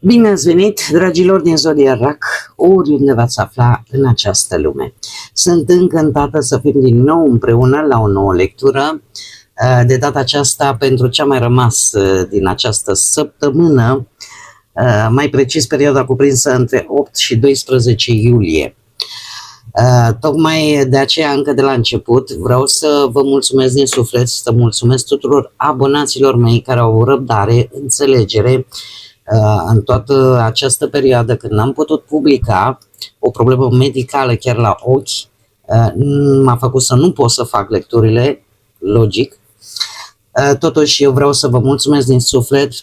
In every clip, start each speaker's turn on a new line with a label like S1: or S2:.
S1: Bine ați venit, dragilor din Zodia RAC, oriunde v-ați afla în această lume. Sunt încântată să fim din nou împreună la o nouă lectură, de data aceasta pentru ce a mai rămas din această săptămână, mai precis perioada cuprinsă între 8 și 12 iulie. Tocmai de aceea, încă de la început, vreau să vă mulțumesc din suflet, să mulțumesc tuturor abonaților mei care au avut răbdare, înțelegere, în toată această perioadă când n-am putut publica, o problemă medicală chiar la ochi m-a făcut să nu pot să fac lecturile, logic. Totuși eu vreau să vă mulțumesc din suflet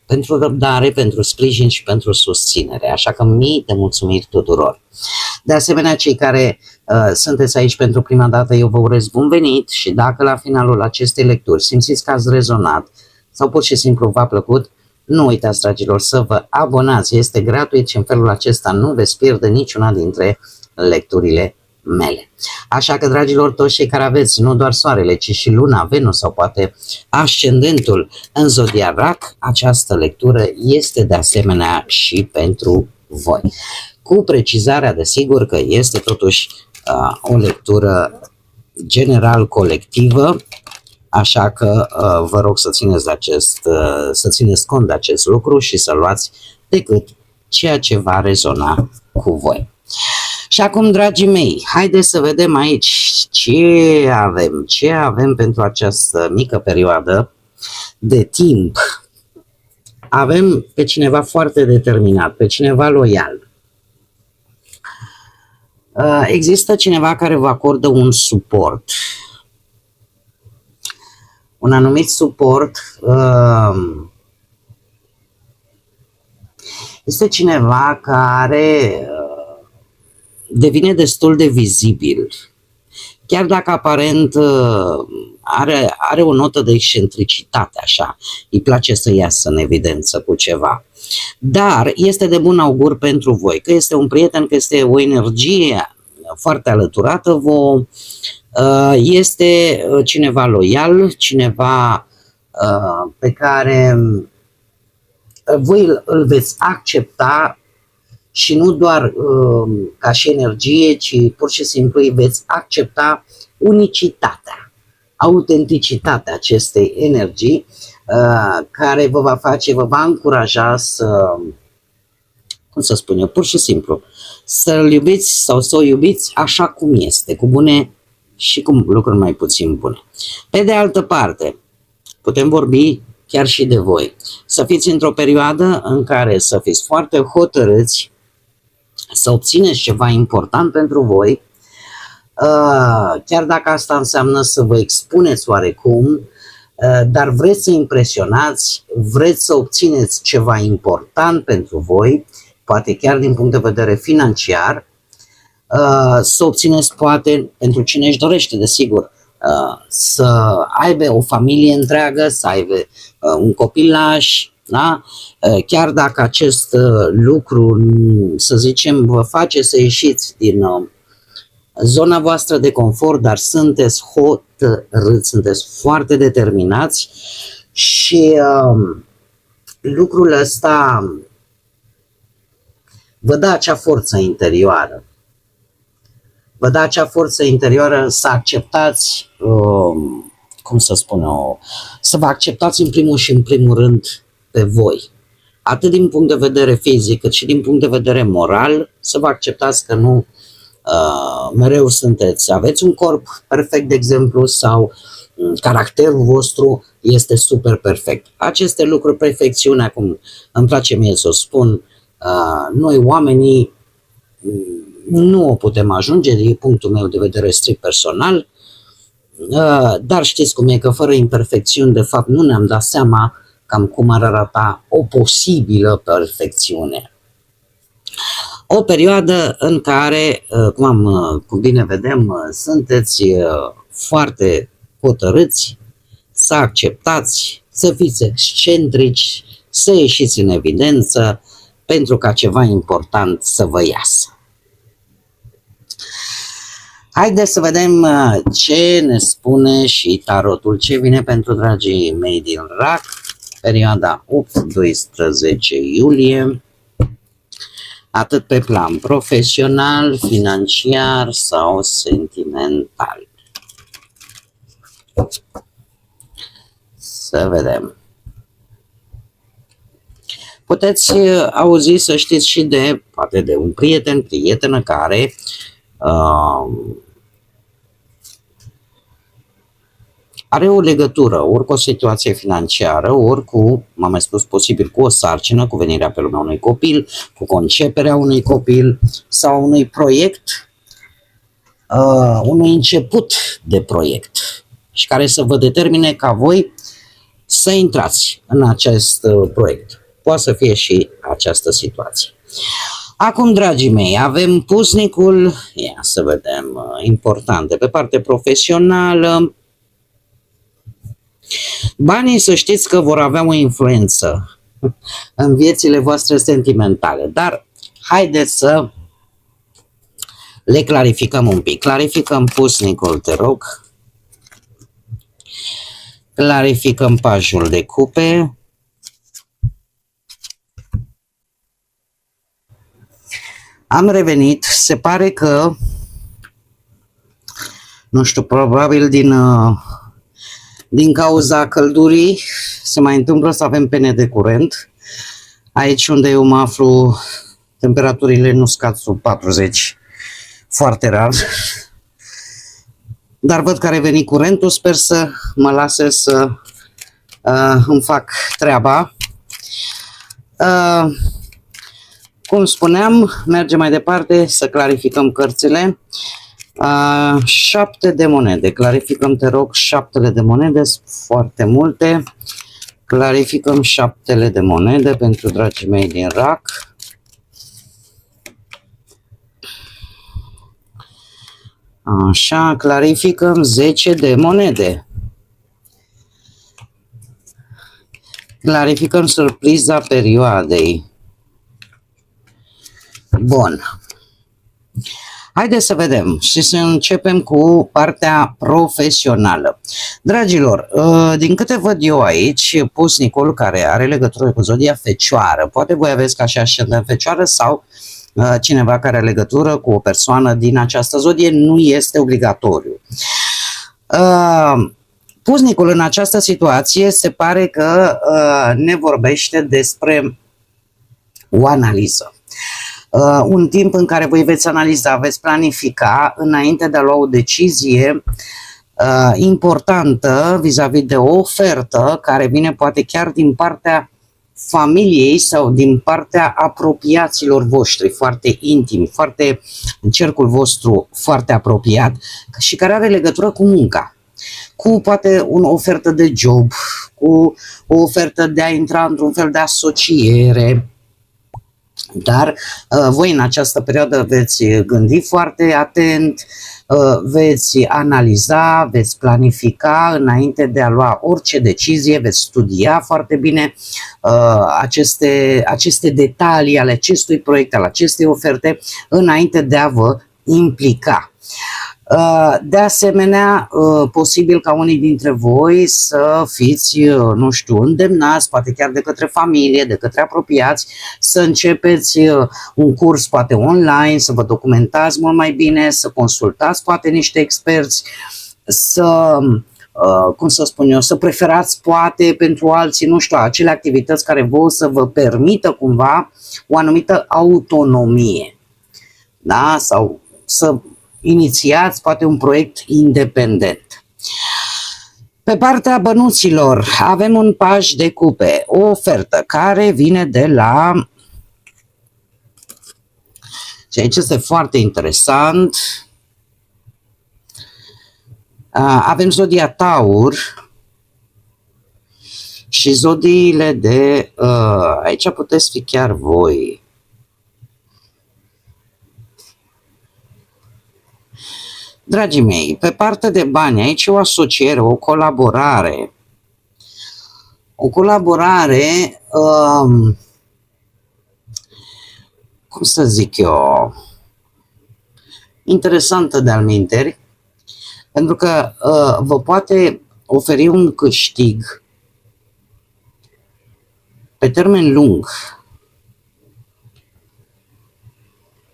S1: pentru răbdare, pentru sprijin și pentru susținere, așa că mii de mulțumiri tuturor. De asemenea, cei care sunteți aici pentru prima dată, eu vă urez bun venit și dacă la finalul acestei lecturi simțiți că ați rezonat sau pur și simplu v-a plăcut, nu uitați, dragilor, să vă abonați, este gratuit și în felul acesta nu veți pierde niciuna dintre lecturile mele. Așa că, dragilor, toți cei care aveți nu doar Soarele, ci și Luna, Venus sau poate Ascendentul în Zodia RAC, această lectură este de asemenea și pentru voi. Cu precizarea, desigur, că este totuși o lectură general colectivă, așa că vă rog să țineți cont de acest lucru și să luați decât ceea ce va rezona cu voi. Și acum, dragii mei, haideți să vedem aici ce avem pentru această mică perioadă de timp. Avem pe cineva foarte determinat, pe cineva loial. Există cineva care vă acordă un suport. Un anumit suport. Este cineva care devine destul de vizibil, chiar dacă aparent are o notă de excentricitate, așa, îi place să iasă în evidență cu ceva. Dar este de bun augur pentru voi, că este un prieten, că este o energie foarte alăturată vouă, este cineva loial, cineva pe care voi îl veți accepta și nu doar ca și energie, ci pur și simplu îi veți accepta unicitatea, autenticitatea acestei energii care vă va face, vă va încuraja să, cum să spun eu, pur și simplu, să-l iubiți sau să o iubiți așa cum este, cu bune și cu lucruri mai puțin bune. Pe de altă parte, putem vorbi chiar și de voi. Să fiți într-o perioadă în care să fiți foarte hotărâți să obțineți ceva important pentru voi, chiar dacă asta înseamnă să vă expuneți oarecum, dar vreți să impresionați, vreți să obțineți ceva important pentru voi, poate chiar din punct de vedere financiar, să obțineți poate pentru cine își dorește, desigur, să aibă o familie întreagă, să aibă un copilaș, da? Chiar dacă acest lucru, să zicem, vă face să ieșiți din zona voastră de confort, dar sunteți hotărâți, sunteți foarte determinați și lucrul ăsta vă dă acea forță interioară. Vă dă acea forță interioară să acceptați, cum să spun eu, să vă acceptați în primul și în primul rând pe voi. Atât din punct de vedere fizic, cât și din punct de vedere moral, să vă acceptați că nu mereu aveți un corp perfect, de exemplu, sau caracterul vostru este super perfect. Aceste lucruri, perfecțiunea, cum îmi place mie să o spun, noi oamenii nu o putem ajunge din punctul meu de vedere strict personal, dar știți cum e, că fără imperfecțiuni, de fapt, nu ne-am dat seama cam cum ar arăta o posibilă perfecțiune. O perioadă în care, cum bine vedem, sunteți foarte hotărâți să acceptați, să fiți excentrici, să ieșiți în evidență pentru ca ceva important să vă iasă. Haideți să vedem ce ne spune și tarotul, ce vine pentru dragii mei din RAC perioada 8-12 iulie, atât pe plan profesional, financiar sau sentimental. Să vedem. Puteți auzi, să știți, și poate de un prieten, prietenă care are o legătură ori cu o situație financiară, ori cu, m-am mai spus, posibil cu o sarcină, cu venirea pe lumea unui copil, cu conceperea unui copil sau unui proiect, unui început de proiect și care să vă determine ca voi să intrați în acest proiect. Poate să fie și această situație. Acum, dragii mei, avem pusnicul, ia să vedem, important de pe partea profesională. Banii, să știți că vor avea o influență în viețile voastre sentimentale, dar haideți să le clarificăm un pic. Clarificăm pusnicul, te rog. Clarificăm pajul de cupe. Am revenit, se pare că, nu știu, probabil din cauza căldurii se mai întâmplă să avem pene de curent. Aici unde eu mă aflu, temperaturile nu scad sub 40, foarte rar. Dar văd că a revenit curentul, sper să mă lase să îmi fac treaba. Cum spuneam, mergem mai departe să clarificăm cărțile. 7 de monede. Clarificăm, te rog, 7 de monede, foarte multe. Clarificăm 7 de monede pentru dragii mei din RAC. Așa, clarificăm 10 de monede. Clarificăm surpriza perioadei. Bun. Haideți să vedem și să începem cu partea profesională. Dragilor, din câte văd eu aici, pusnicul care are legătură cu zodia Fecioară, poate voi aveți ca și ascendent Fecioară sau cineva care are legătură cu o persoană din această zodie, nu este obligatoriu. Pusnicul în această situație se pare că ne vorbește despre o analiză. Un timp în care voi veți analiza, veți planifica înainte de a lua o decizie importantă vis-a-vis de o ofertă care vine poate chiar din partea familiei sau din partea apropiaților voștri, foarte intimi, foarte în cercul vostru foarte apropiat și care are legătură cu munca, cu poate o ofertă de job, cu o ofertă de a intra într-un fel de asociere. Dar voi în această perioadă veți gândi foarte atent, veți analiza, veți planifica înainte de a lua orice decizie, veți studia foarte bine aceste detalii ale acestui proiect, ale acestei oferte, înainte de a vă implica. De asemenea, posibil ca unii dintre voi să fiți, nu știu, îndemnați, poate chiar de către familie, de către apropiați, să începeți un curs poate online, să vă documentați mult mai bine, să consultați poate niște experți, să, cum să spun eu, să preferați poate pentru alții, nu știu, acele activități care vouă să vă permită cumva o anumită autonomie, da? Sau să inițiați poate un proiect independent. Pe partea bănuților avem un paj de cupe, o ofertă care vine de la... Și aici este foarte interesant. Avem zodia Taur și zodiile de... Aici puteți fi chiar voi. Dragii mei, pe partea de bani, aici e o asociere, o colaborare. O colaborare, cum să zic eu, interesantă de alminteri, pentru că vă poate oferi un câștig pe termen lung,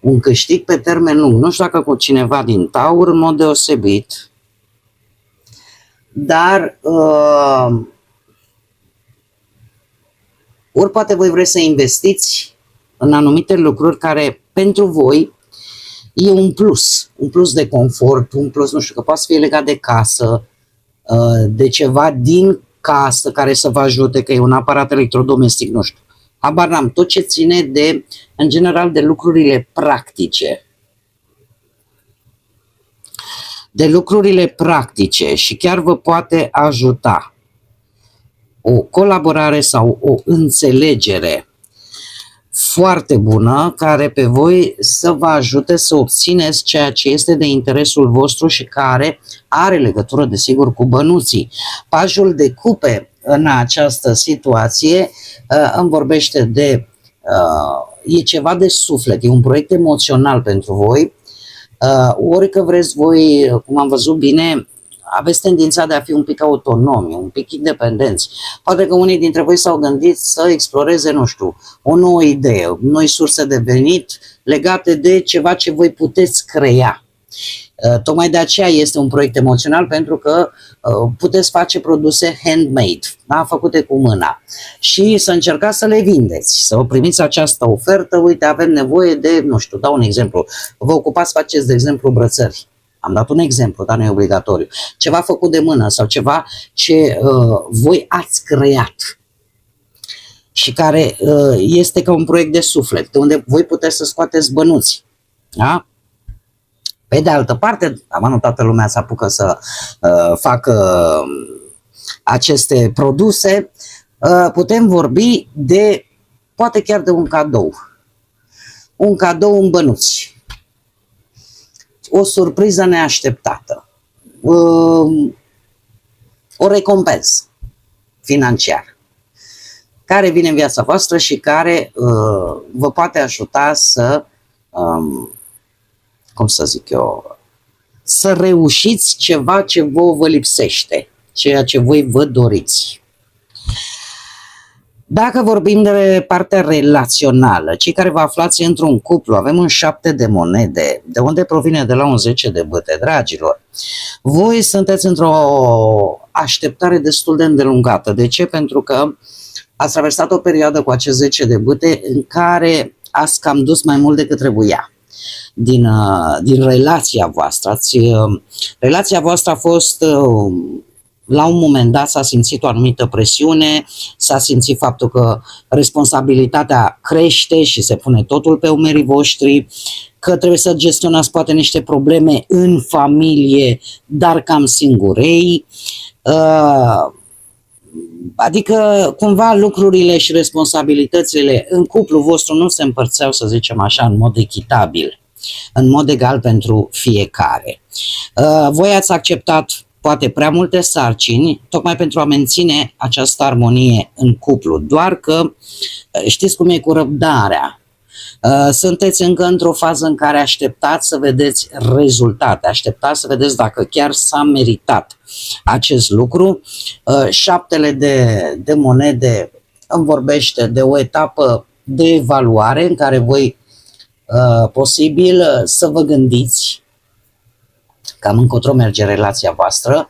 S1: un câștig pe termen lung, nu știu dacă cu cineva din Taur în mod deosebit, dar ori poate voi vreți să investiți în anumite lucruri care pentru voi e un plus de confort, un plus, nu știu, că poate să fie legat de casă, de ceva din casă care să vă ajute, că e un aparat electrodomestic, nu știu. Habar n-am, tot ce ține de, în general, de lucrurile practice. De lucrurile practice și chiar vă poate ajuta o colaborare sau o înțelegere foarte bună care pe voi să vă ajute să obțineți ceea ce este de interesul vostru și care are legătură, desigur, cu bănuții. Pajul de cupe în această situație îmi vorbește de e ceva de suflet, e un proiect emoțional pentru voi. Ori că vreți voi, cum am văzut bine, aveți tendința de a fi un pic autonomi, un pic independenți. Poate că unii dintre voi s-au gândit să exploreze, nu știu, o nouă idee, noi surse de venit legate de ceva ce voi puteți crea. Tocmai de aceea este un proiect emoțional, pentru că puteți face produse handmade, da? Făcute cu mâna, și să încercați să le vindeți, să primiți această ofertă. Uite, avem nevoie de, nu știu, dau un exemplu, vă ocupați, faceți, de exemplu, brățări. Am dat un exemplu, dar nu e obligatoriu. Ceva făcut de mână sau ceva ce voi ați creat și care este ca un proiect de suflet, de unde voi puteți să scoateți bănuți. Da? Pe de altă parte, nu toată lumea se apucă să facă aceste produse, putem vorbi de, poate chiar de un cadou. Un cadou în bănuți. O surpriză neașteptată. O recompensă financiară care vine în viața voastră și care vă poate ajuta să, cum să zic eu, să reușiți ceva ce vă lipsește, ceea ce voi vă doriți. Dacă vorbim de partea relațională, cei care vă aflați într-un cuplu, avem un 7 de monede, de unde provine de la un 10 de bâte, dragilor. Voi sunteți într-o așteptare destul de îndelungată. De ce? Pentru că ați traversat o perioadă cu acest 10 de bâte în care ați cam dus mai mult decât trebuia din relația voastră. Relația voastră a fost, la un moment dat s-a simțit o anumită presiune, s-a simțit faptul că responsabilitatea crește și se pune totul pe umerii voștri, că trebuie să gestionați poate niște probleme în familie, dar cam singurei. Adică cumva lucrurile și responsabilitățile în cuplul vostru nu se împărțeau, să zicem așa, în mod echitabil, în mod egal pentru fiecare. Voi ați acceptat poate prea multe sarcini, tocmai pentru a menține această armonie în cuplu. Doar că știți cum e cu răbdarea. Sunteți încă într-o fază în care așteptați să vedeți rezultate, așteptați să vedeți dacă chiar s-a meritat acest lucru. Șaptele de monede îmi vorbește de o etapă de evaluare în care voi posibil să vă gândiți cam încotro merge relația voastră,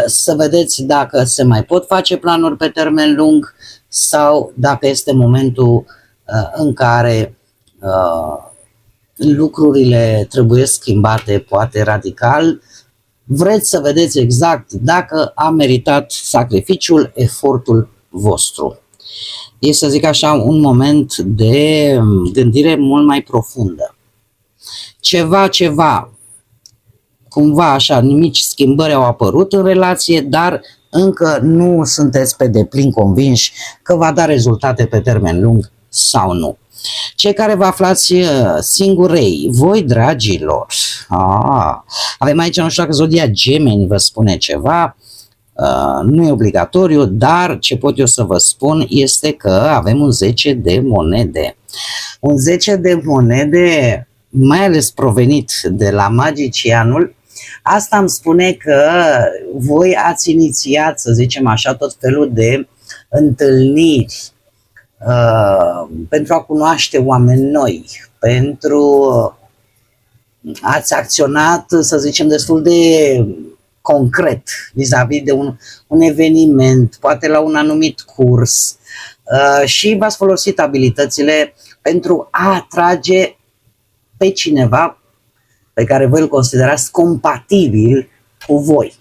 S1: să vedeți dacă se mai pot face planuri pe termen lung sau dacă este momentul în care lucrurile trebuie schimbate, poate radical. Vreți să vedeți exact dacă a meritat sacrificiul, efortul vostru. E, să zic așa, un moment de gândire mult mai profundă. Ceva, cumva așa, mici schimbări au apărut în relație, dar încă nu sunteți pe deplin convinși că va da rezultate pe termen lung sau nu. Cei care vă aflați singurei, voi, dragilor, avem aici, nu știu dacă zodia Gemeni vă spune ceva, nu e obligatoriu, dar ce pot eu să vă spun este că avem un 10 de monede. Un 10 de monede, mai ales provenit de la magicianul. Asta îmi spune că voi ați inițiat, să zicem așa, tot felul de întâlniri pentru a cunoaște oameni noi, pentru ați acționat, să zicem, destul de concret vis-a-vis de un eveniment, poate la un anumit curs, și v-ați folosit abilitățile pentru a atrage pe cineva pe care voi îl considerați compatibil cu voi.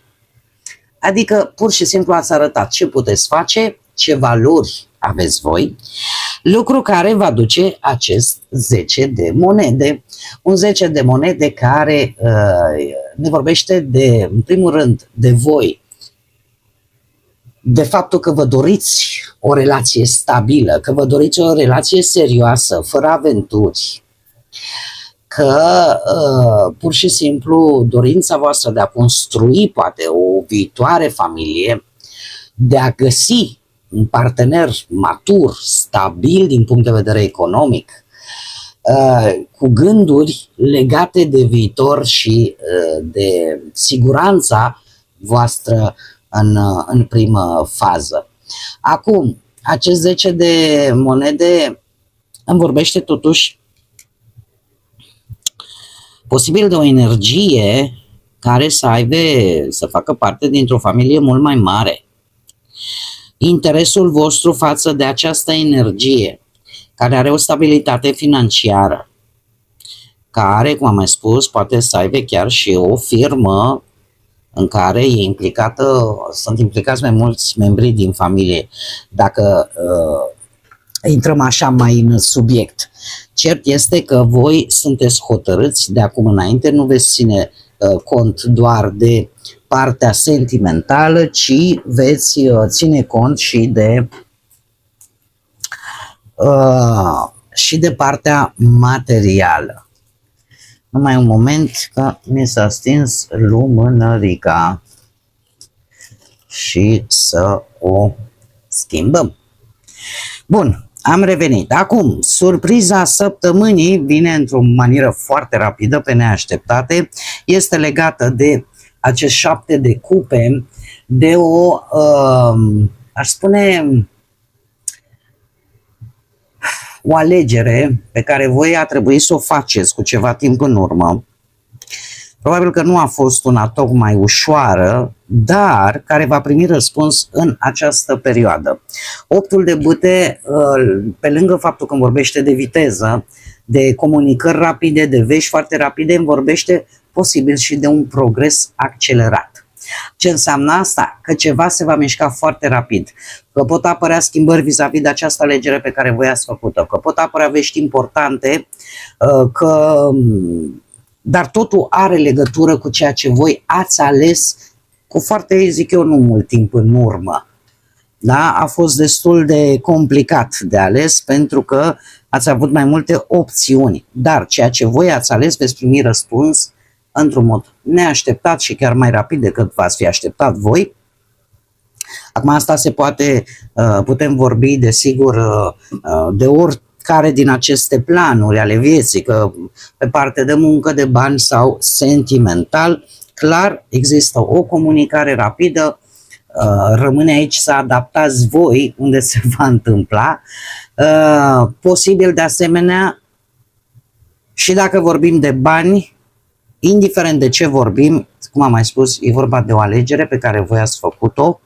S1: Adică pur și simplu ați arătat ce puteți face, ce valori aveți voi, lucru care va duce acest 10 de monede. Un 10 de monede care ne vorbește de, în primul rând, de voi, de faptul că vă doriți o relație stabilă, că vă doriți o relație serioasă, fără aventuri, că pur și simplu dorința voastră de a construi poate o viitoare familie, de a găsi un partener matur, stabil din punct de vedere economic, cu gânduri legate de viitor și de siguranța voastră în primă fază. Acum, acest 10 de monede îmi vorbește totuși posibil de o energie care să facă parte dintr-o familie mult mai mare. Interesul vostru față de această energie, care are o stabilitate financiară, care, cum am mai spus, poate să aibă chiar și o firmă în care sunt implicați mai mulți membri din familie, dacă intrăm așa mai în subiect. Cert este că voi sunteți hotărâți de acum înainte, nu veți ține cont doar de partea sentimentală, ci veți ține cont și de partea materială. Numai un moment că mi s-a stins lumânărica și să o schimbăm. Bun, am revenit. Acum, surpriza săptămânii vine într-o manieră foarte rapidă, pe neașteptate. Este legată de acest 7 de cupe, de aș spune, o alegere pe care voi a trebuit să o faceți cu ceva timp în urmă. Probabil că nu a fost una tocmai ușoară, dar care va primi răspuns în această perioadă. Optul de bâte, pe lângă faptul că îmi vorbește de viteză, de comunicări rapide, de vești foarte rapide, îmi vorbește posibil și de un progres accelerat. Ce înseamnă asta? Că ceva se va mișca foarte rapid, că pot apărea schimbări vis-a-vis de această alegere pe care voi ați făcut-o, că pot apărea vești importante, dar totul are legătură cu ceea ce voi ați ales cu foarte, zic eu, nu mult timp în urmă. Da? A fost destul de complicat de ales pentru că ați avut mai multe opțiuni, dar ceea ce voi ați ales veți primi răspuns într-un mod neașteptat și chiar mai rapid decât v-ați fi așteptat voi. Acum asta putem vorbi desigur de oricare din aceste planuri ale vieții, că pe parte de muncă, de bani sau sentimental, clar există o comunicare rapidă, rămâne aici să adaptați voi unde se va întâmpla, posibil de asemenea și dacă vorbim de bani, indiferent de ce vorbim, cum am mai spus, e vorba de o alegere pe care voi ați făcut-o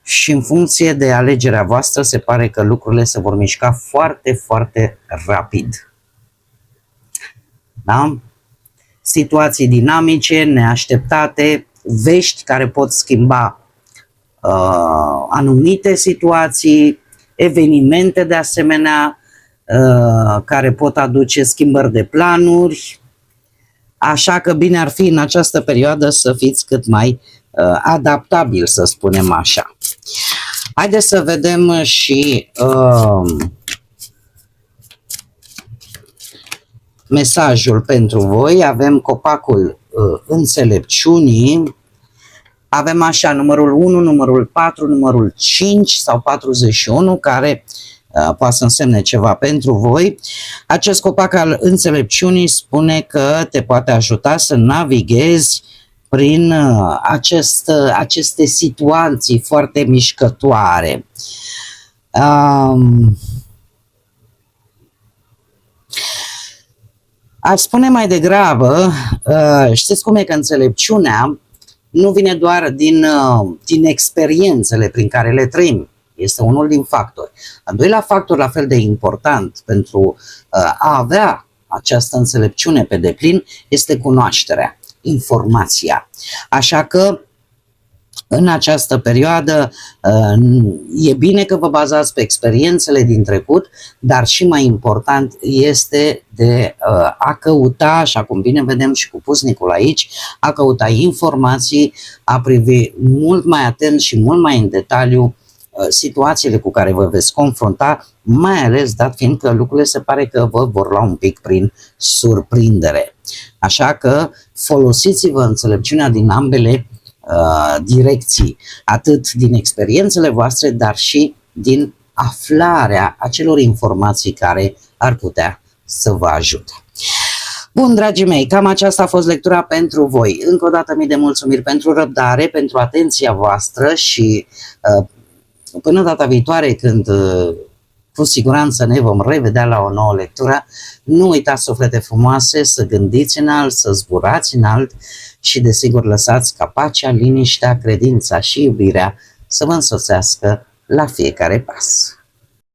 S1: și în funcție de alegerea voastră se pare că lucrurile se vor mișca foarte, foarte rapid. Da? Situații dinamice, neașteptate, vești care pot schimba anumite situații, evenimente de asemenea, care pot aduce schimbări de planuri, așa că bine ar fi în această perioadă să fiți cât mai adaptabil, să spunem așa. Haideți să vedem și mesajul pentru voi. Avem copacul înțelepciunii, avem așa numărul 1, numărul 4, numărul 5 sau 41, care poate să însemne ceva pentru voi. Acest copac al înțelepciunii spune că te poate ajuta să navighezi prin aceste situații foarte mișcătoare. Aș spune mai degrabă, știți cum e, că înțelepciunea nu vine doar din experiențele prin care le trăim. Este unul din factori. Al doilea factor, la fel de important pentru a avea această înțelepciune pe deplin, este cunoașterea, informația. Așa că în această perioadă e bine că vă bazați pe experiențele din trecut, dar și mai important este de a căuta, așa cum bine vedem și cu pusnicul aici, a căuta informații, a privi mult mai atent și mult mai în detaliu situațiile cu care vă veți confrunta, mai ales dat fiind că lucrurile se pare că vă vor lua un pic prin surprindere. Așa că folosiți-vă înțelepciunea din ambele direcții, atât din experiențele voastre, dar și din aflarea acelor informații care ar putea să vă ajute. Bun, dragii mei, cam aceasta a fost lectura pentru voi. Încă o dată mii de mulțumiri pentru răbdare, pentru atenția voastră și până data viitoare, când cu siguranță ne vom revedea la o nouă lectură, nu uitați, suflete frumoase, să gândiți înalt, să zburați înalt și, desigur, lăsați ca pacea, liniștea, credința și iubirea să vă însoțească la fiecare pas.